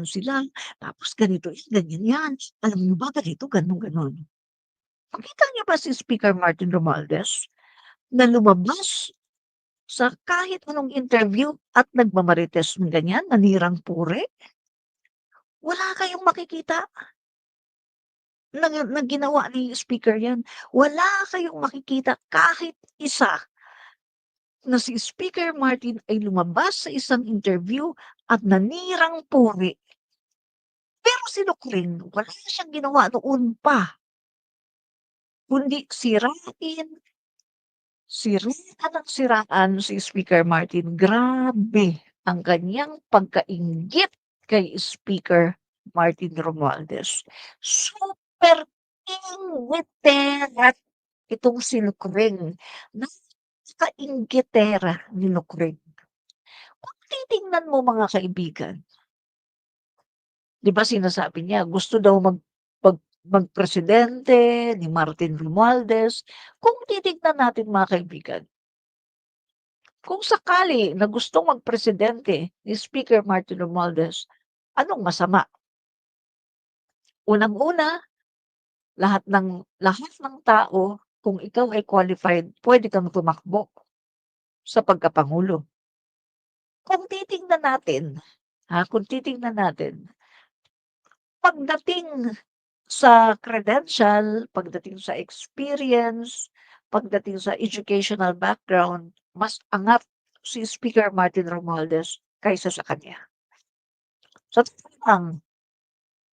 sila, tapos ganito yan, ganyan yan. Alam niyo ba ganito, gano'n, gano'n. Nakita niyo ba si Speaker Martin Romualdez na lumabas sa kahit anong interview at nagmamarites ng ganyan, nanirang puri? Wala kayong makikita na ginawa ni speaker 'yan. Wala kayong makikita kahit isa na si Speaker Martin ay lumabas sa isang interview at nanirang puri. Pero si Nukring wala siyang ginawa noon pa, kundi siraan ng siraan si Speaker Martin. Grabe ang kaniyang pagkainggit kay Speaker Martin Romualdez. Super inggitera itong si Nukring, napakainggitera ni Nukring. Kung titingnan mo mga kaibigan, 'di ba sinasabi niya gusto daw magpresidente ni Martin Romualdez. Kung titignan natin mga kaibigan, kung sakali na gustong magpresidente ni Speaker Martin Romualdez, anong masama? Unang-una, lahat ng tao, kung ikaw ay qualified, puwede kang tumakbo sa pagkapangulo. Kung titingnan natin, kung titingnan natin, pagdating sa credential, pagdating sa experience, pagdating sa educational background, mas angat si Speaker Martin Romualdez kaysa sa kanya. Sa totoo lang,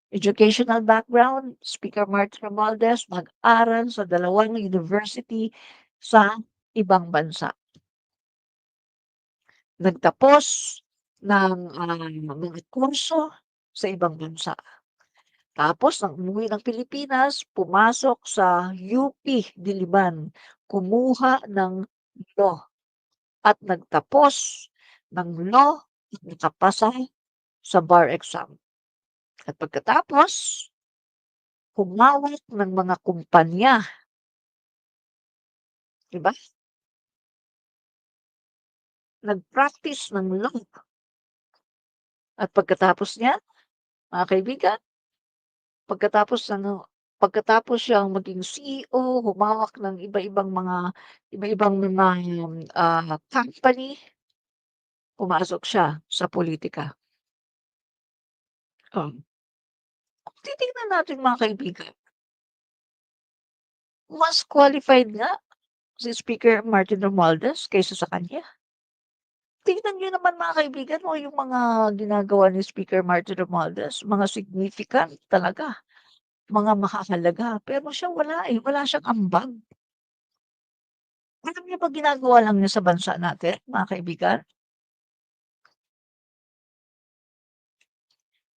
educational background, Speaker Martin Romualdez nag-aral sa dalawang university sa ibang bansa. Nagtapos ng, mga kurso sa ibang bansa. Tapos nang umuwi ng Pilipinas, pumasok sa UP Diliman, kumuha ng law at nagtapos ng law at nakapasa sa bar exam. At pagkatapos, humawak ng mga kumpanya, 'di ba? Nag-practice ng law at pagkatapos niyan, mga kaibigan, pagkatapos ano, pagkatapos siyang maging CEO, humawak ng iba-ibang mga, company, pumasok siya sa pulitika. Oh, kung titingnan natin mga kaibigan, mas qualified nga si Speaker Martin Romualdez kaysa sa kanya. Tingnan niyo naman mga kaibigan, yung mga ginagawa ni Speaker Martin Romualdez, mga significant talaga, mga makakalaga. Pero siya wala, wala siyang ambag. Alam niyo ba ginagawa lang niya sa bansa natin, mga kaibigan?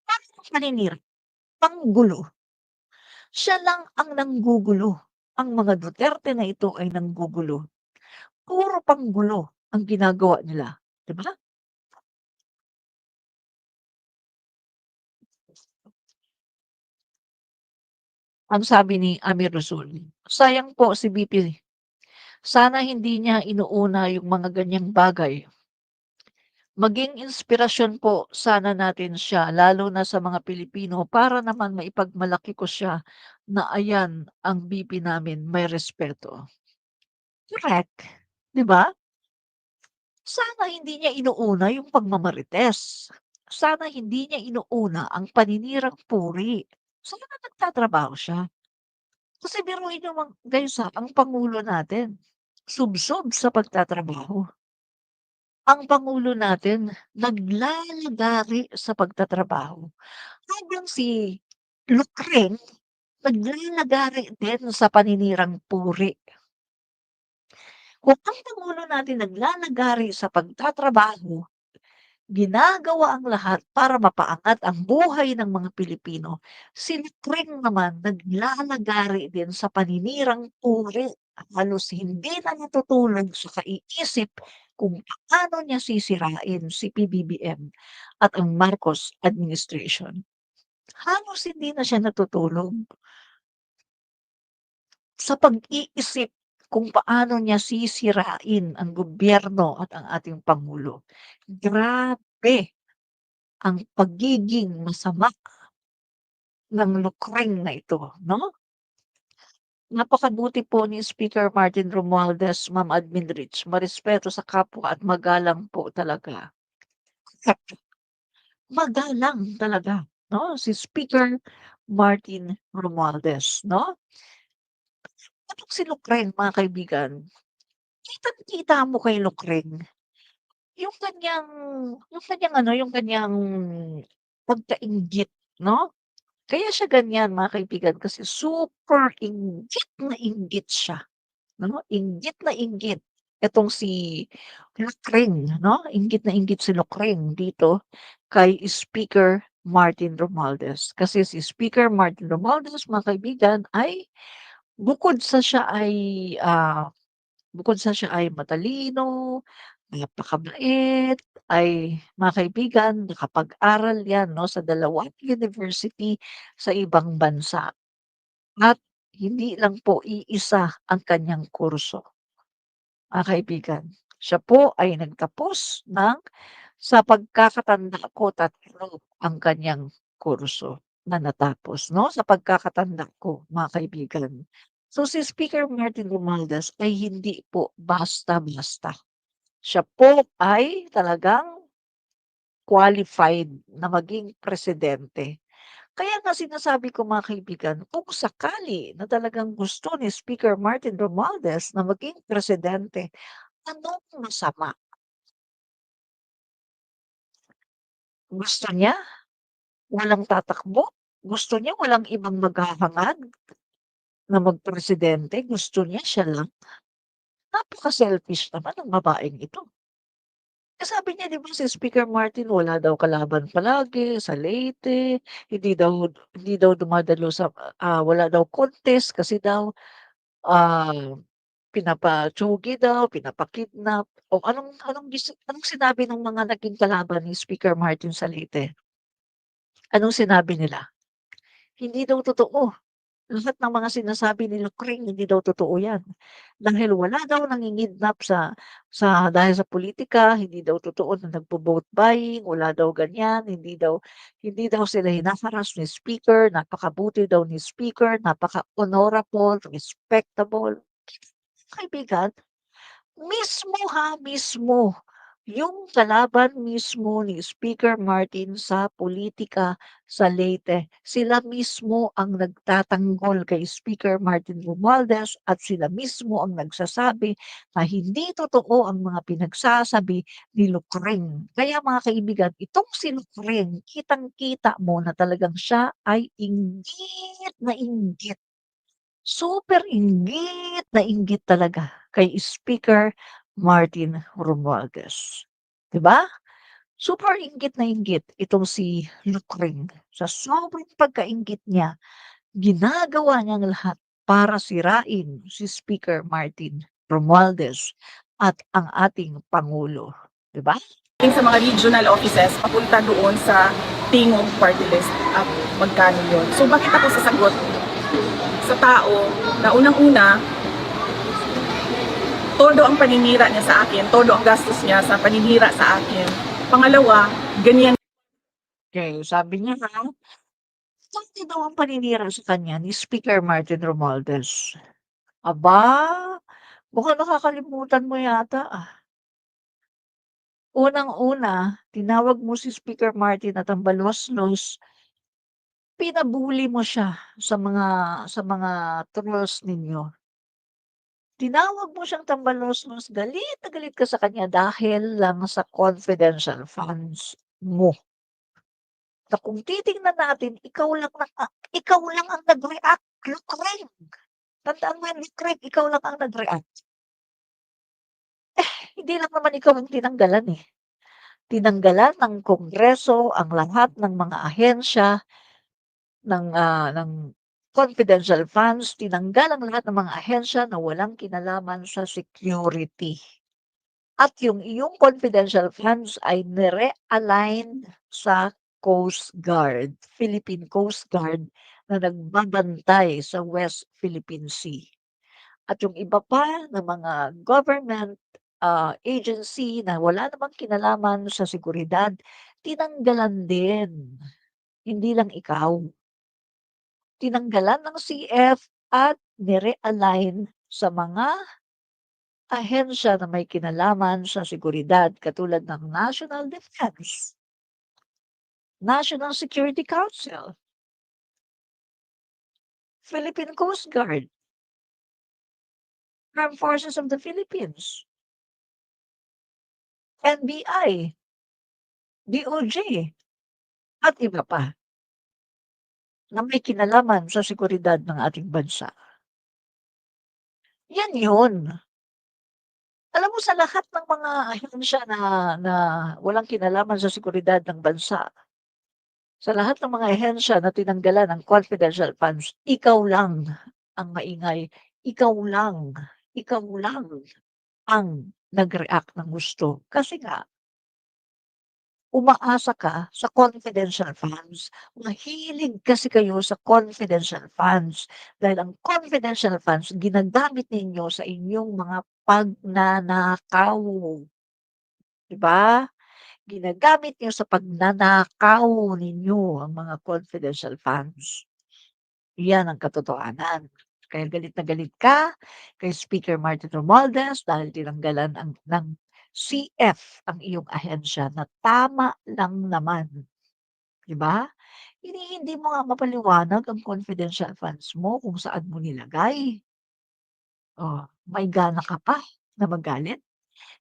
Parang paninira, panggulo. Siya lang ang nanggugulo. Ang mga Duterte na ito ay nanggugulo. Puro panggulo ang ginagawa nila, 'di ba? Ang sabi ni Amir Luzon, "Sayang po si BP, sana hindi niya inuuna yung mga ganyang bagay. Maging inspirasyon po sana natin siya lalo na sa mga Pilipino para naman maipagmalaki ko siya na ayan ang BP namin may respeto." Correct, 'di ba? Sana hindi niya inuuna yung pagmamarites. Sana hindi niya inuuna ang paninirang puri. Sana nagtatrabaho siya. Kasi biruin niyo guys, ang pangulo natin, subsob sa pagtatrabaho. Ang pangulo natin naglalagari sa pagtatrabaho. Habang si Lucreng naglalagari din sa paninirang puri. Kung ang pangulo natin naglalagari sa pagtatrabaho, ginagawa ang lahat para mapaangat ang buhay ng mga Pilipino, si Lucreng naman naglalagari din sa paninirang puri. Halos hindi na natutulog sa kaiisip kung paano niya sisirain si PBBM at ang Marcos administration. Halos hindi na siya natutulog sa pag-iisip kung paano niya sisirain ang gobyerno at ang ating pangulo. Grabe, ang pagiging masama ng lukring na ito, 'no? Napakabuti po ni Speaker Martin Romualdez, Ma'am Adminrich, marespeto sa kapwa at magalang po talaga. Magalang talaga, 'no, si Speaker Martin Romualdez, 'no? Itong si Lucreng mga kaibigan, kitang-kita mo kay Lucreng yung kaniyang yung kaniyang pagkainggit, 'no? Kaya siya ganyan mga kaibigan kasi super inggit siya, 'no? Inggit na inggit itong si Lucreng, 'no? Inggit na inggit si Lucreng dito kay Speaker Martin Romualdez. Kasi si Speaker Martin Romualdez mga kaibigan ay bukod sa siya ay, ah matalino, napakabait, ay mga kaibigan nakapag-aral 'yan 'no sa dalawang university sa ibang bansa at hindi lang po iisa ang kanyang kurso, mga kaibigan. Siya po ay nagtapos sa pagkakatanda ko 3 ang kanyang kurso na natapos 'no, sa pagkakatanda ko mga kaibigan. So si Speaker Martin Romualdez ay hindi po basta-basta. Siya po ay talagang qualified na maging presidente. Kaya nga sinasabi ko mga kaibigan, kung sakali na talagang gusto ni Speaker Martin Romualdez na maging presidente, anong masama? Gusto niya walang tatakbo? Gusto niya walang ibang maghahangad na magpresidente? Gusto niya siya lang? Napaka-selfish naman ng babaeng ito. Sabi niya 'di ba si Speaker Martin wala daw kalaban palagi sa Leyte, hindi daw dumadalo sa, wala daw contest kasi daw, ah, pinapa-tsugi daw, pinapa-kidnap o anong sinabi ng mga naging kalaban ni Speaker Martin sa Leyte? Anong sinabi nila? Hindi daw totoo. Lahat ng mga sinasabi ni Lucreng hindi daw totoo 'yan. Dahil wala daw nanginidnap dahil sa pulitika, hindi daw totoo na nagvo-vote buying, wala daw ganyan, hindi daw sila hina-harass ni speaker, napakabuti daw ni speaker, napaka-honorable, respectable. Kaibigan, mismo, yung kalaban mismo ni Speaker Martin sa pulitika sa Leyte, sila mismo ang nagtatanggol kay Speaker Martin Romualdez at sila mismo ang nagsasabi na hindi totoo ang mga pinagsasabi ni Lucreng. Kaya mga kaibigan, itong si Lucreng, kitang-kita mo na talagang siya ay inggit na inggit. Super inggit na inggit talaga kay Speaker Martin Romualdez, 'di ba? Super inggit na inggit itong si Lucreng. Sa sobrang pagkainggit niya, ginagawa niyang lahat para sirain si Speaker Martin Romualdez at ang ating pangulo, 'di ba? Sa mga regional offices papunta doon sa tingog party list at magkano yun. So bakit ako sasagot sa tao na unang-una, todo ang paninira niya sa akin, todo ang gastos niya sa paninira sa akin. Pangalawa, ganyan. Okay, sabi niya ha, bakit daw ang paninira sa kanya ni Speaker Martin Romualdez? Aba, mukhang nakakalimutan mo yata, ah. Unang-una, tinawag mo si Speaker Martin na tambaluslos, pinabully mo siya sa mga trolls ninyo. Tinawag mo siyang tambaluslos, galit na galit ka sa kanya dahil lang sa confidential funds mo. Na kung titingnan natin, ikaw lang ang nag-react, Lucreng. Tandaan mo yan, Lucreng, ikaw lang ang nag-react. Hindi lang naman ikaw ang tinanggalan, eh. Tinanggalan ng Kongreso ang lahat ng mga ahensya ng confidential funds, tinanggal ang lahat ng mga ahensya na walang kinalaman sa security. At yung iyong confidential funds ay nire-align sa Coast Guard, Philippine Coast Guard na nagbabantay sa West Philippine Sea. At yung iba pa na mga government, agency na wala namang kinalaman sa seguridad, tinanggalan din, hindi lang ikaw. Tinanggalan ng CF at ni-realign sa mga ahensya na may kinalaman sa seguridad katulad ng National Defense, National Security Council, Philippine Coast Guard, Armed Forces of the Philippines, NBI, DOJ, at iba pa na may kinalaman sa seguridad ng ating bansa. Yan yun. Alam mo sa lahat ng mga ahensya na na walang kinalaman sa seguridad ng bansa, sa lahat ng mga ahensya na tinanggalan ng confidential funds, ikaw lang ang maingay, ikaw lang ang nag-react ng gusto. Kasi nga umaasa ka sa confidential funds. Mahilig kasi kayo sa confidential funds dahil ang confidential funds ginagamit ninyo sa inyong mga pagnanakaw, 'di ba? Ginagamit niyo sa pagnanakaw ninyo ang mga confidential funds. 'Yan ang katotohanan. Kaya galit na galit ka kay Speaker Martin Romualdez dahil tinanggalan ng CF ang iyong ahensya na tama lang naman, 'di ba? Hindi mo nga mapaliwanag ang confidential funds mo kung saan mo nilagay. Oh, may gana ka pa na magalit?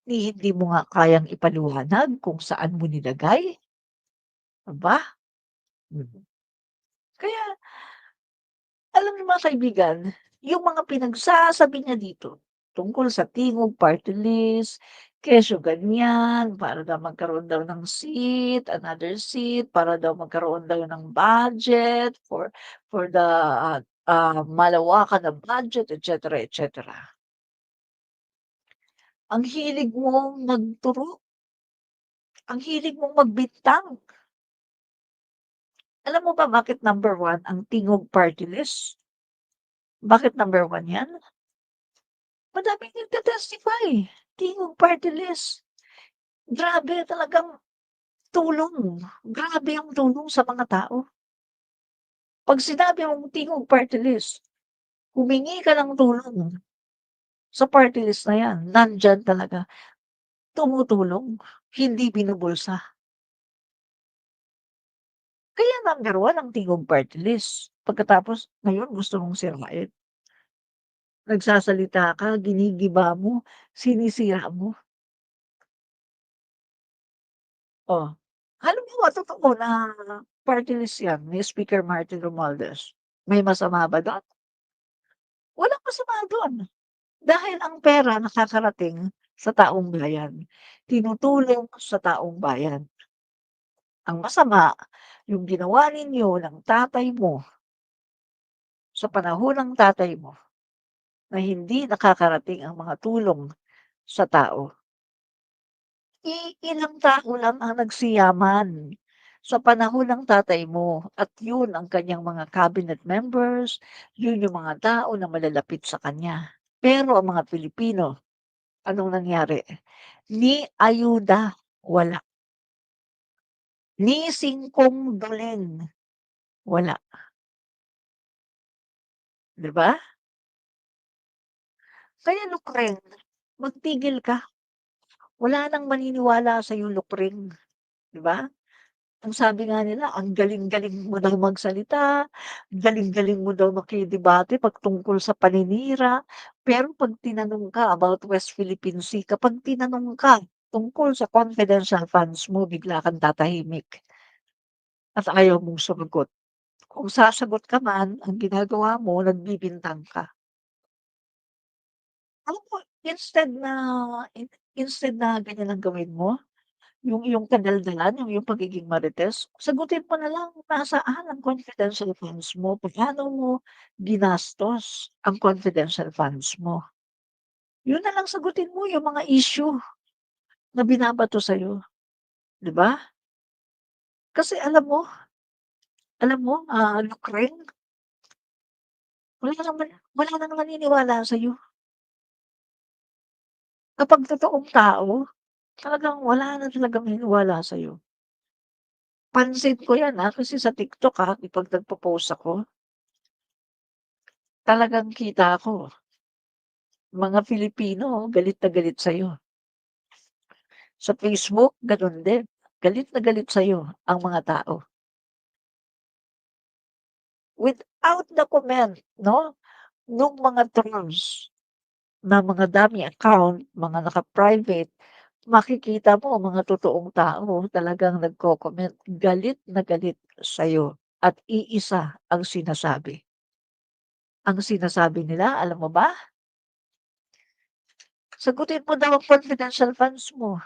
Hindi mo nga kayang ipaliwanag kung saan mo nilagay, aba. Mm. Kaya alam niyo mga kaibigan, yung mga pinagsasabi niya dito tungkol sa Tingog Party List, kesyo ganyan, para daw magkaroon daw ng seat, another seat, para daw magkaroon daw ng budget for the, malawakan na budget, et cetera, et cetera. Ang hilig mong magturo, ang hilig mong magbintang. Alam mo ba bakit number one ang Tingog Party List? Bakit number one 'yan? Madaming nagte-testify, Tingog Party List. Grabe talagang tulong, grabe ang tulong sa mga tao. 'Pag sinabi mong Tingog Party List, humingi ka ng tulong sa party list na 'yan, nandiyan talaga, tumutulong, hindi binubulsa. Kaya number one ang Tingog Party List. Pagkatapos ngayon gusto mong sirain. Nagsasalita ka, ginigiba mo, sinisira mo. Oh, halimbawa totoo na party list 'yan ni Speaker Martin Romualdez. May masama ba dun? Walang masama dun. Dahil ang pera nakakarating sa taong bayan, tinutulong sa taong bayan. Ang masama, yung ginawa ninyo ng tatay mo sa panahon ng tatay mo na hindi nakakarating ang mga tulong sa tao. Iilang tao lang ang nagsiyaman sa panahon ng tatay mo at yun ang kanyang mga cabinet members, yun yung mga tao na malalapit sa kanya. Pero ang mga Pilipino, anong nangyari? Ni ayuda, wala. Ni singkong duleng, wala. 'Di ba? Kaya Lukreng, magtigil ka. Wala nang maniniwala sa'yo Lukreng, 'di ba? Ang sabi nga nila, ang galing-galing mo daw magsalita, galing-galing mo daw makidebate 'pag tungkol sa paninira. Pero 'pag tinanong ka about West Philippine Sea, kapag tinanong ka tungkol sa confidential funds mo, bigla kang tatahimik at ayaw mong sumagot. Kung sasagot ka man, ang ginagawa mo, nagbibintang ka. Alam mo, instead na ganyan ang gawin mo, yung iyong kadaldalan, yung iyong pagiging marites, sagutin mo na lang nasaan ang confidential funds mo, paano mo ginastos ang confidential funds mo. Yun na lang sagutin mo yung mga issue na binabato sa'yo, 'di ba? Kasi alam mo, Lukreng, wala nang maniniwala sa'yo. Kapag totoong tao, talagang wala na talagang maniniwala sa'yo. Pansin ko 'yan, kasi sa TikTok, kapag nagpo-post ako, talagang kita ko mga Filipino galit na galit sa'yo. Sa Facebook gano'n din, galit na galit sa'yo ang mga tao. Without the comment 'no, nung mga trolls na mga dummy account, mga naka-private, makikita mo mga totoong tao talagang nagko-comment, galit na galit sa'yo at iisa ang sinasabi. Ang sinasabi nila alam mo ba? Sagutin mo daw ang confidential funds mo.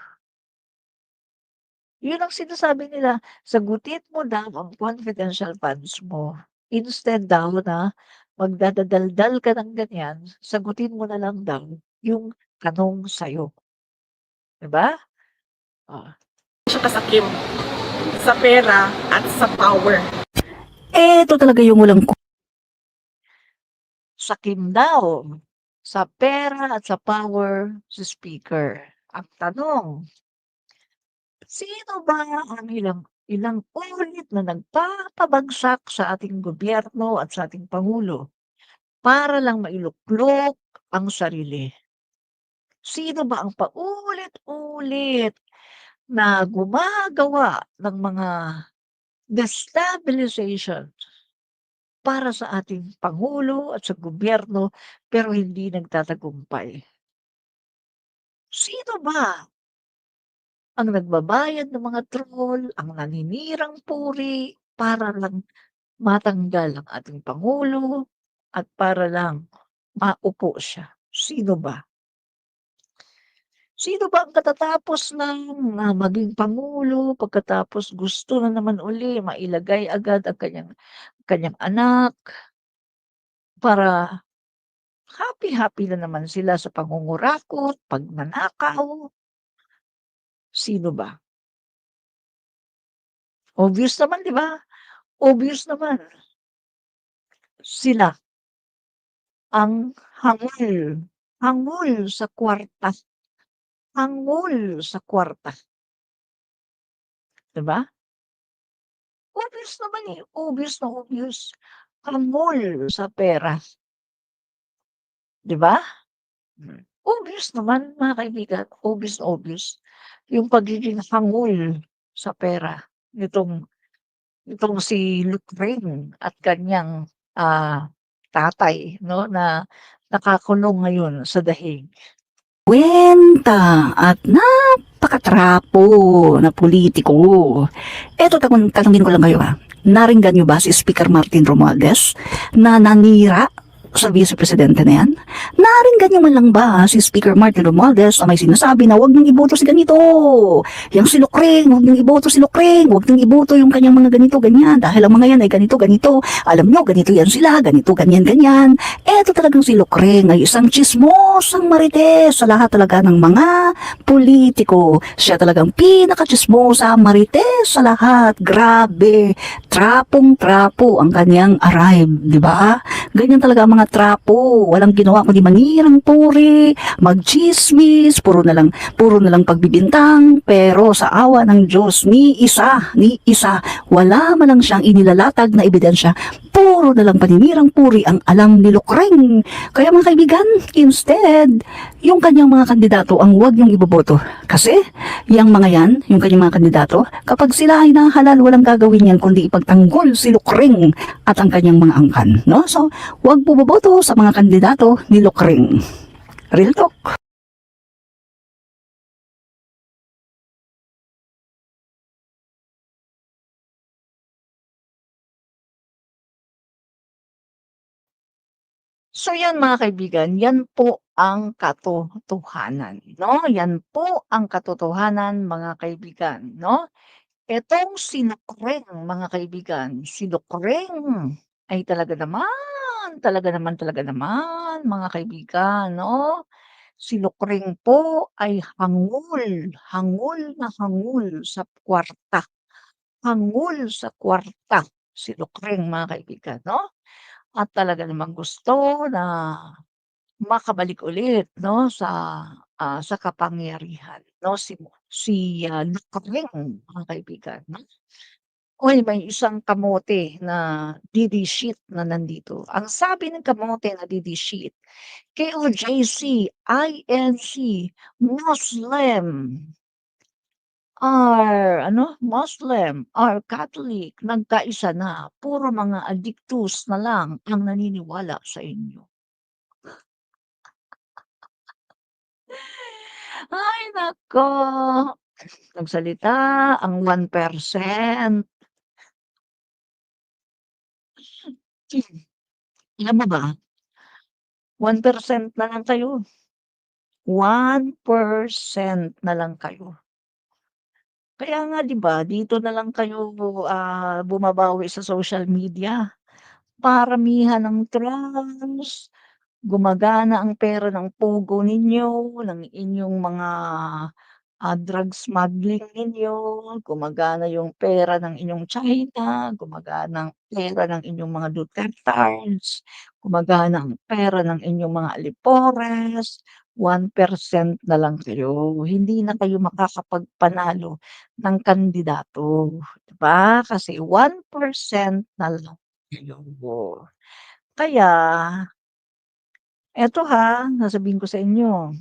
Yun ang sinasabi nila, sagutin mo daw ang confidential funds mo. Instead daw na magdadaldal ka ng ganyan, sagutin mo na lang daw yung tanong sa'yo, 'di ba? Oh, Siya kasakim sa pera at sa power. Ito talaga yung walang sakim daw sa pera at sa power si speaker. Ang tanong, sino ba ang ilang ilang ulit na nagpapabagsak sa ating gobyerno at sa ating pangulo para lang mailuklok ang sarili? Sino ba ang paulit-ulit na gumagawa ng mga destabilization para sa ating pangulo at sa gobyerno pero hindi nagtatagumpay? Sino ba ang nagbabayad ng mga troll, ang naninirang puri para lang matanggal ang ating pangulo at para lang maupo siya? Sino ba? Sino ba ang katatapos ng, maging pangulo, pagkatapos gusto na naman uli mailagay agad ang kanyang kanyang anak para happy-happy na naman sila sa pangungurakot, pagnanakaw, sino ba? Obvious naman, 'di ba? Obvious naman, sila ang hangul, hangul sa kwarta, hangul sa kwarta, 'di ba? Obvious naman, obvious na obvious, hangul sa pera, 'di ba? Obvious naman mga kaibigan, obvious na obvious yung pagiging hangul sa pera nitong nitong si Luke Ring at kaniyang, tatay 'no, na nakakulong ngayon sa dahig. kwenta at napakatrapo na politiko. Eto tanungin ko lang kayo naringgan niyo ba si Speaker Martin Romualdez na nanira sa Vice Presidente na yan? Naringgan niyo man lang ba si Speaker Martin Romualdez na may sinasabi na huwag niyong iboto si ganito, yung si Lucreng, huwag niyong iboto si Lucreng, huwag niyong iboto yung kanyang mga ganito, ganyan, dahil ang mga yan ay ganito, ganito, alam niyo, ganito yan sila, ganito, ganyan, ganyan. Eto talagang si Lucreng ay isang chismosang marites sa lahat talaga ng mga politiko. Siya talagang pinaka-chismosa marites sa lahat. Grabe, trapong-trapo ang kanyang arrive, di ba? Ganyan talaga ang mga trapo. Walang ginawa kundi manirang puri, magchismis, puro na lang pagbibintang. Pero sa awa ng Diyos, ni isa, wala man lang siyang inilalatag na ebidensya. Puro na lang paninirang puri ang alam ni Lucreng. Kaya mga kaibigan, instead, yung kanyang mga kandidato ang huwag yung iboboto. Kasi, yung mga yan, yung kanyang mga kandidato, kapag sila ay nahalal, walang gagawin yan kundi ipagtanggol si Lucreng at ang kanyang mga angkan. No? So, huwag po boboto sa mga kandidato ni Lucreng. Real talk. So yan mga kaibigan, yan po ang katotohanan, 'no? Yan po ang katotohanan mga kaibigan, 'no? Etong si Lucreng mga kaibigan, si Lucreng ay talaga naman mga kaibigan, 'no? Si Lucreng po ay hangul, hangul na hangul sa kwarta, hangul sa kwarta si Lucreng mga kaibigan, 'no? At talaga namang gusto na makabalik ulit 'no sa kapangyarihan 'no si Lucreng mga kaibigan 'no. Uy, may isang kamote na DD sheet na nandito. Ang sabi ng kamote na DD sheet, KOJC, INC, Muslim, are Catholic, nagkaisa na. Puro mga addictus na lang ang naniniwala sa inyo. Ay naku, nagsalita ang 1%. Alam mo ba, 1% na lang kayo, 1% na lang kayo. Kaya nga 'di ba dito na lang kayo, bumabawi sa social media. Paramihan ng trolls, gumagana ang pera ng pogo ninyo, ng inyong mga drug smuggling ninyo, gumagana yung pera ng inyong China, gumagana ang pera ng inyong mga Dutertards, gumagana ang pera ng inyong mga Alipores, 1% na lang kayo. Hindi na kayo makakapagpanalo ng kandidato, 'di ba? Kasi 1% na lang kayo. Kaya eto sasabihin ko sa inyo,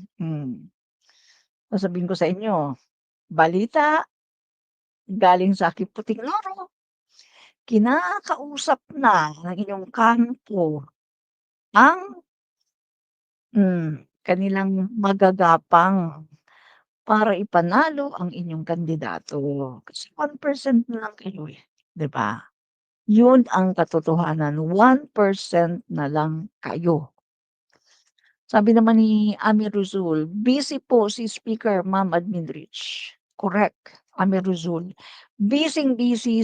sasabihin ko sa inyo, balita galing sa aking puting loro, kinakausap na ng inyong kampo ang, kanilang magagapang para ipanalo ang inyong kandidato. Kasi 1% na lang kayo, 'di ba? Yun ang katotohanan, 1% na lang kayo. Sabi naman ni Amir Ruzul, busy po si Speaker Ma'am Admin Rich. Correct, Amir Ruzul. Busy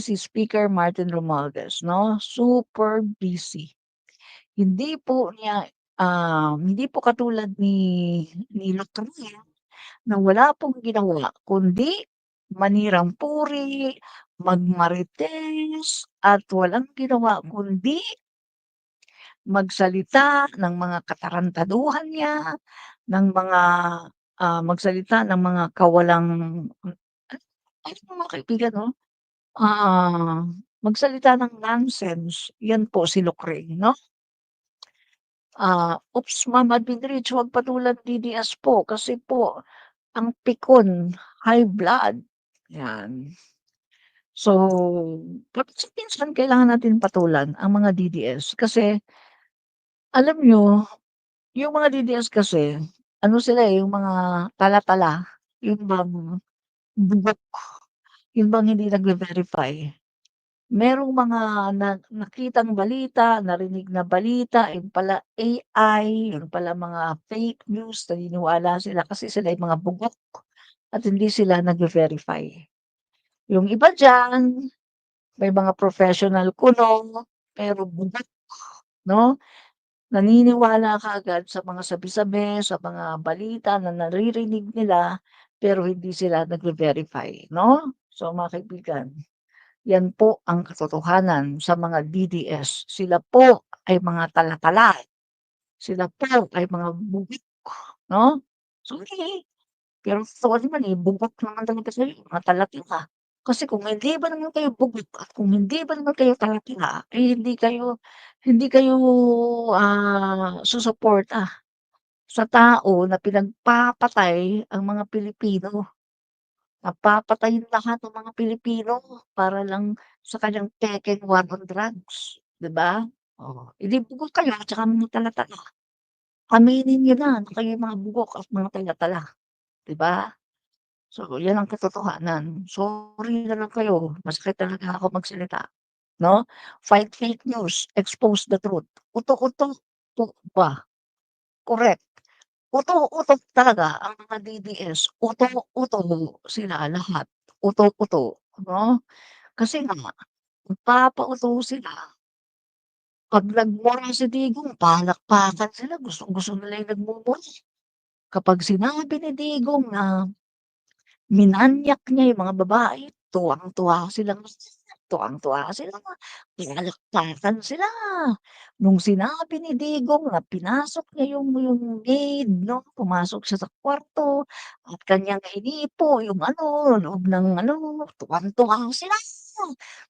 si Speaker Martin Romualdez, no? Super busy. Hindi po katulad ni Lutria na wala pong ginawa kundi manirang puri, magmarites, at walang ginawa kundi magsalita ng mga katarantaduhan niya, ng mga, magsalita ng mga kawalang ano mga kaibigan 'no, magsalita ng nonsense, 'yan po si Lucrey 'no. Oops Ma'am Adminrich, huwag patulan DDS po kasi po ang pikon high blood, 'yan. So, paminsan-minsan kailangan natin patulan ang mga DDS kasi alam niyo yung mga DDS kasi, ano sila, yung mga tala-tala, yun bang bubok, yun bang hindi nagve-verify. Merong mga nakitang balita, narinig na balita, yun pala AI, yun pala mga fake news, naniniwala sila kasi sila yung mga bugok at hindi sila nagve-verify. Yung iba diyan, may mga professional kuno, pero bugok, 'no? Naniniwala kaagad sa mga sabi-sabi, sa mga balita na naririnig nila, pero hindi sila nagve-verify, 'no? So mga kaibigan, yan po ang katotohanan sa mga DDS. Sila po ay mga tala-tala, sila po ay mga bubik, 'no? Sorry, pero totoo naman, bubok naman talaga kayo, mga tala-tala. Kasi kung hindi ba naman kayo bubok at kung hindi ba naman kayo tala-tala, hindi kayo, susuporta sa tao na pinagpapatay ang mga Pilipino. Napapatayin lahat ng mga Pilipino para lang sa kanyang pekeng war on drugs, 'di ba? Oh, eh, di bugok kayo at saka mga tala-tala. Aminin niyo na na kayo'y mga bugok at mga tala-tala, 'di ba? So, 'yan ang katotohanan. Sorry na lang kayo, masakit talaga ako magsalita, 'no? Fight fake news, expose the truth. Uto-uto to ba, correct. Uto-uto talaga ang mga DDS, uto-uto sila lahat, uto-uto, 'no? Kasi nga magpapauto sila, 'pag nagmura si Digong palakpakan sila, gustong-gusto nila yung nagmumura. Kapag sinabi ni Digong na minanyak niya yung mga babae, tuwang-tuwa sila, palakpakan sila. Nung sinabi ni Digong na pinasok niya yung maid 'no, pumasok siya sa kwarto at kaniyang hinipo yung ano, loob ng ano, tuwang-tuwa sila.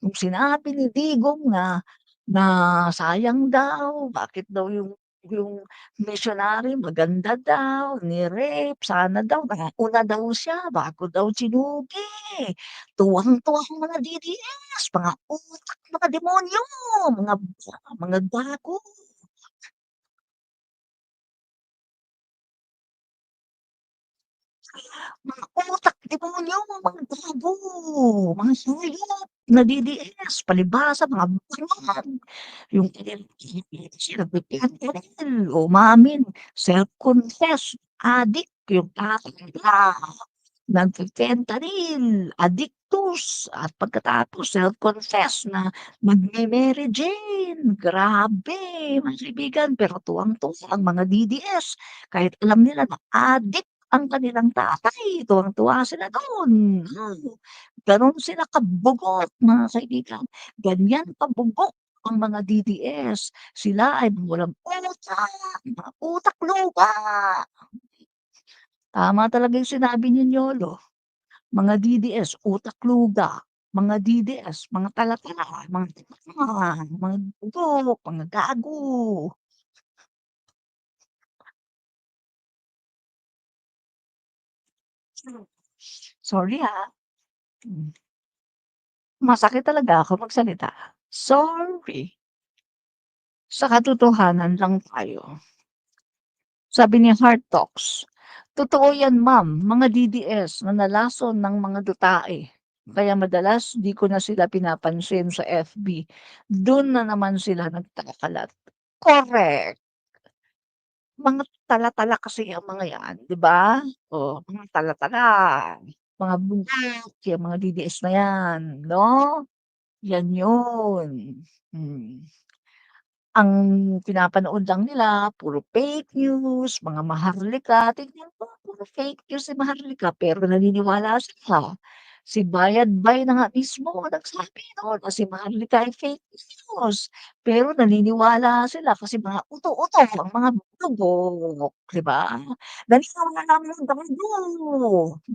Nung sinabi ni Digong na sayang daw, bakit daw yung missionary maganda daw, ni-rape, sana daw nauna daw siya bago daw sinugi. Tuwang-tuwa ang mga DDS, mga utak, mga demonyo, mga gago. Mga utak, demonyo, mga gago, mga hayop na DDS, palibhasa mga bangan. Yung nagpe-fentanyl, umamin, self-confessed addict yung tatay nila, nagfe-fentanyl, addictus at pagkatapos self-confessed na magme-Mary Jane. Grabe mga kaibigan, pero tuwang-tuwa ang mga DDS kahit alam nila na addict ang kanilang tatay, tuwang-tuwa sila dun. Ganon sila kabugot mga kaibigan, ganyan kabugok ang mga DDS. Sila ay walang utak, mga utak lupa. Tama talaga yung sinabi ni Yolo, mga DDS utak luga, mga DDS mga tala-tala, mga tanga, mga bugok, mga gago. Sorry, hmm, masakit talaga ako magsalita. Sorry, sa katotohanan lang tayo. Sabi ni Heart Talks, "Totoo yan ma'am, mga DDS na nalason ng mga dutae. Kaya madalas di ko na sila pinapansin sa FB. Dun na naman sila nagkakalat." Correct. Mga tala-tala kasi ang mga yan, 'di ba? Oh, mga tala-tala, mga bugat, yang mga DDS na yan, 'no? Yan yun. Hmm. Ang pinapanood lang nila puro fake news, mga maharlika, tignan mo puro fake news si Maharlika pero naniniwala sila. Si Bayad-Bay na nga mismo nagsabi nun na si Maharlika ay fake news, pero naniniwala sila kasi mga uto-uto ang mga bubog, 'di ba? Naniniwala ng gago,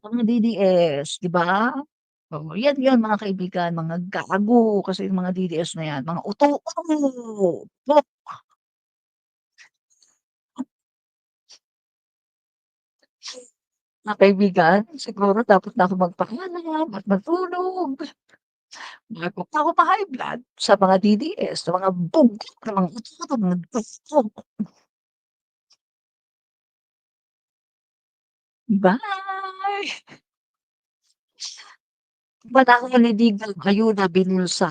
mga DDS, 'di ba? Oo, yan yun mga kaibigan, mga gago kasi yung mga DDS na yan, mga uto-uto. Mga kaibigan, siguro dapat na ako magpahinga at matulog bago pa ako ma-high blood sa mga DDS, sa mga bugbog na mga uto-uto, mga gago. Bye! Panahon ni Digong Ayuda Binulsa,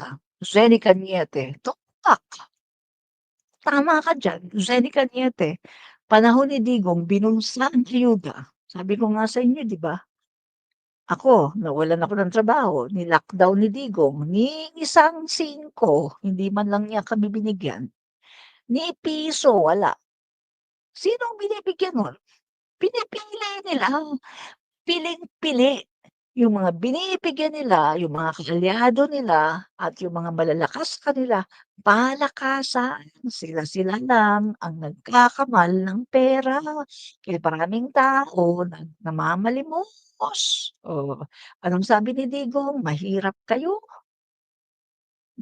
Zenica Niete, tumpak, tama ka diyan, Zenica Niete. Panahon ni Digong binulsa ang ayuda. Sabi ko nga sa inyo 'di ba? Ako, nawalan ako ng trabaho, ni-lockdown ni Digong, ni isang singko, hindi man lang niya kami binigyan, ni piso wala. Sino ang binibigyan nun? Pinipili nila, piling-pili. Yung mga binibigyan nila, yung mga kaalyado nila at yung mga malalakas sa kanila, palakasan. Sila-sila lang ang nagkakamal ng pera. Kaya maraming tao namamalimos. Oh, anong sabi ni Digong? Mahirap kayo,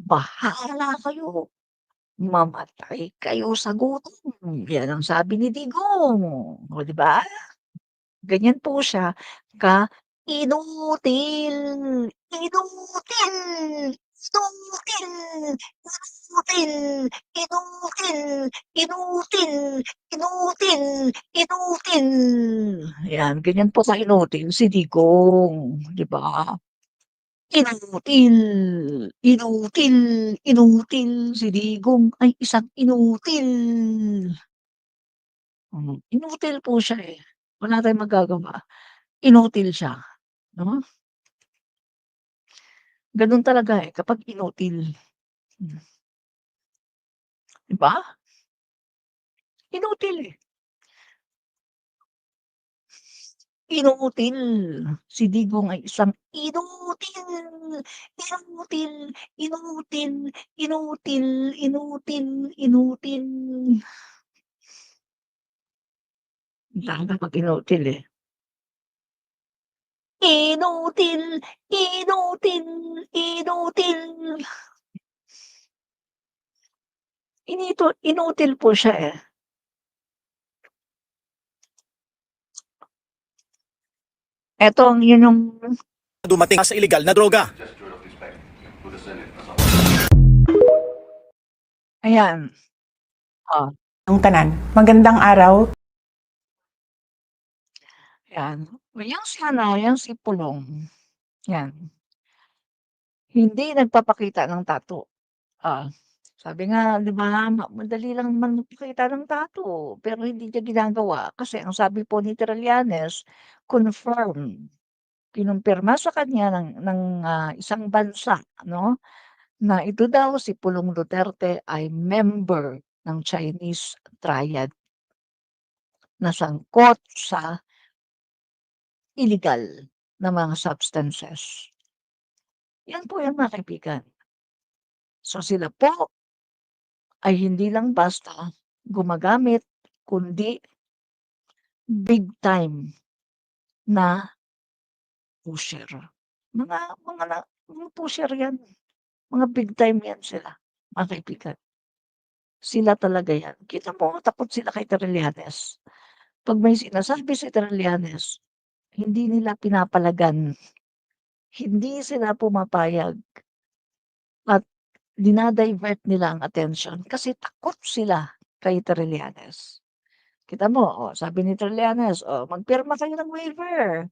bahala kayo, mamatay kayo sa gutom. Yan ang sabi ni Digong. Oh, 'di ba? Ganyan po siya ka-inutil, inutil, inutil, inutil, inutil, inutil, inutil, inutil. Yan, ganyan po ka-inutil si Digong, 'di ba? Inutil, inutil, inutil, si Digong ay isang inutil. Inutil po siya, wala tayong magagawa. Inutil siya, 'no? Gano'n talaga, kapag inutil, hmm, 'di ba? Inutil, inutil. Si Digong ay isang inutil, inutil, inutil, inutil, inutil, inutil. Lalo 'pag inutil, Inutil, inutil, inutil. Inutil po siya, eh. Eto ang yun yung dumating sa illegal na droga. ayan, oh, Ang tanan. Magandang araw. yan. Yang si ano, yang si Pulong, yan, hindi nagpapakita ng tattoo. Ah, sabi nga 'di ba, madali lang naman magpakita ng tattoo, pero hindi niya ginagawa kasi ang sabi po ni Trillanes, kinumpirma sa kanya ng isang bansa 'no, na ito daw si Pulong Duterte ay member ng Chinese Triad na sangkot sa illegal na mga substances. Yan po yan mga kaibigan. So sila po ay hindi lang basta gumagamit kundi big time na pusher. Mga pusher yan, mga big time yan sila, mga kaibigan. Sila talaga yan. Kita mo takot sila kay Trillanes. 'Pag may sinasabi si Trillanes, hindi nila pinapalagan, hindi sila pumapayag at dina-divert nila ang atensyon kasi takot sila kay Trillanes. Kita mo, oh, sabi ni Trillanes, oh, magpirma kayo ng waiver.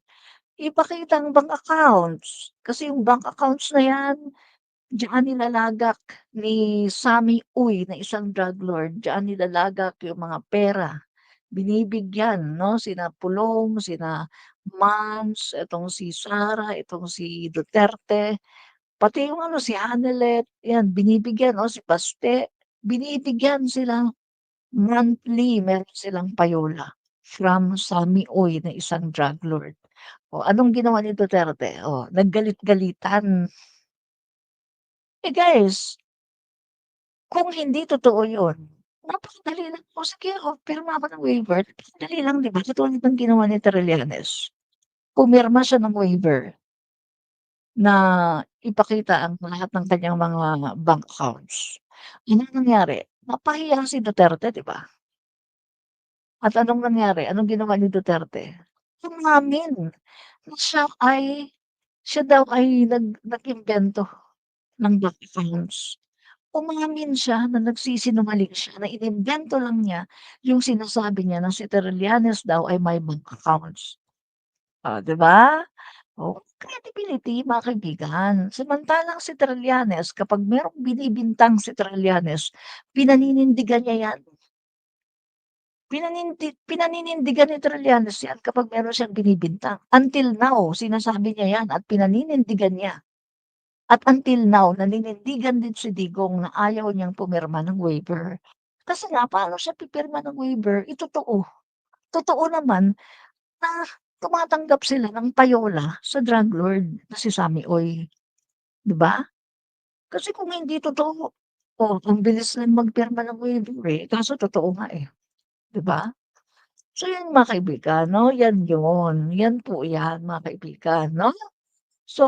Ipakita ang bank accounts. Kasi yung bank accounts na yan, diyan nilalagak ni Sammy Uy na isang drug lord. Diyan nilalagak yung mga pera. Binibigyan, no? Sina Pulong, sina Mans, itong si Sara, itong si Duterte. Pati yung ano, si Hanelet, yan, binibigyan, no? Si Baste, binibigyan sila monthly, meron silang payola from Sammy Oy na isang drug lord. O anong ginawa ni Duterte? O, naggalit-galitan. Eh guys, kung hindi totoo yun, napakadali lang. O sige, o, pirma ako ng waiver. Napakadali lang, di ba? Katulad ng ginawa ni Trillanes. Pumirma siya ng waiver na ipakita ang lahat ng kanyang mga bank accounts. Anong nangyari? Napahiya si Duterte, di ba? At anong nangyari? Anong ginawa ni Duterte? Umamin na siya daw ay nag-imbento ng bank accounts. Umamin siya na nagsisinungaling siya, na inimbento lang niya yung sinasabi niya na si Trillanes daw ay may bank accounts. Oh, 'di ba? Oh, credibility mga kaibigan. Samantalang si Trillanes kapag merong binibintang si Trillanes, pinaninindigan niya yan. Pinaninindigan ni Trillanes yan kapag meron siyang binibintang. Until now, sinasabi niya yan at pinaninindigan niya. At until now, naninindigan din si Digong na ayaw niyang pumirma ng waiver. Kasi nga, paano siya pipirma ng waiver? Totoo. Totoo naman na tumatanggap sila ng payola sa drug lord na si Sammy Oy. 'Di ba? Kasi kung hindi totoo, oh, ang bilis lang magpirma ng waiver eh. Kaso totoo nga eh. 'Di ba? So yun mga kaibigan, no? Yan yun. Yan po yan mga kaibigan, no? So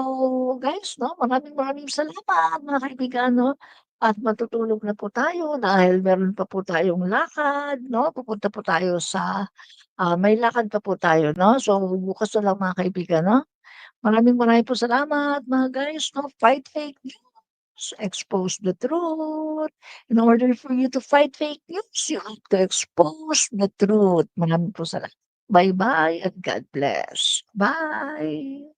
guys, no, maraming salamat mga kaibigan, no? At matutulog na po tayo dahil meron pa po tayong lakad, no? Pupunta po tayo sa may lakad pa po tayo, no? So bukas na lang mga kaibigan, no? Maraming po salamat mga guys, no? Fight fake news, expose the truth. In order for you to fight fake news, you have to expose the truth. Maraming po salamat. Bye-bye and God bless. Bye.